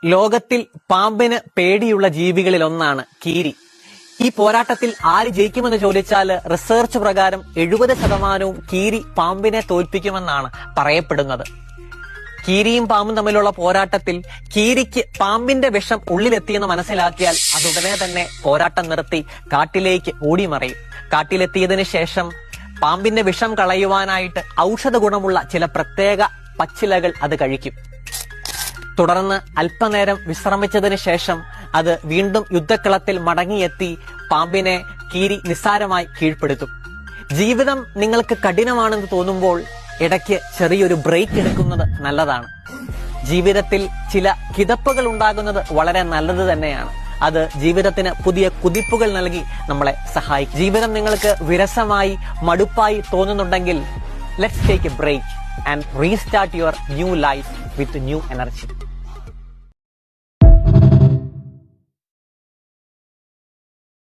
ലോകത്തിൽ പാമ്പിന് പേടിയുള്ള ജീവികളിൽ ഒന്നാണ് കീരി. ഈ പോരാട്ടത്തിൽ ആര് ജയിക്കുമെന്ന് ചോദിച്ചാൽ റിസർച്ച് പ്രകാരം 70% കീരി പാമ്പിനെ തോൽപ്പിക്കുമെന്നാണ് പറയപ്പെടുന്നത്. കീരിയും പാമ്പും തമ്മിലുള്ള പോരാട്ടത്തിൽ കീരിക്ക് പാമ്പിന്റെ വിഷം ഉള്ളിലെത്തിയെന്ന് മനസ്സിലാക്കിയാൽ അതുടനെ തന്നെ പോരാട്ടം നിർത്തി കാട്ടിലേക്ക് ഓടിമറയും. കാട്ടിലെത്തിയതിനു ശേഷം പാമ്പിന്റെ വിഷം കളയുവാനായിട്ട് ഔഷധ ഗുണമുള്ള ചില പ്രത്യേക പച്ചിലകൾ അത് കഴിക്കും. തുടർന്ന് അല്പനേരം വിശ്രമിച്ചതിന് ശേഷം അത് വീണ്ടും യുദ്ധക്കളത്തിൽ മടങ്ങിയെത്തി പാമ്പിനെ കീരി നിസ്സാരമായി കീഴ്പ്പെടുത്തും. ജീവിതം നിങ്ങൾക്ക് കഠിനമാണെന്ന് തോന്നുമ്പോൾ ഇടയ്ക്ക് ചെറിയൊരു ബ്രേക്ക് എടുക്കുന്നത് നല്ലതാണ്. ജീവിതത്തിൽ ചില കിതപ്പുകൾ ഉണ്ടാകുന്നത് വളരെ നല്ലത് തന്നെയാണ്. അത് ജീവിതത്തിന് പുതിയ കുതിപ്പുകൾ നൽകി നമ്മളെ സഹായിക്കും. ജീവിതം നിങ്ങൾക്ക് വിരസമായി മടുപ്പായി തോന്നുന്നുണ്ടെങ്കിൽ let's take a break and restart your new life with new energy.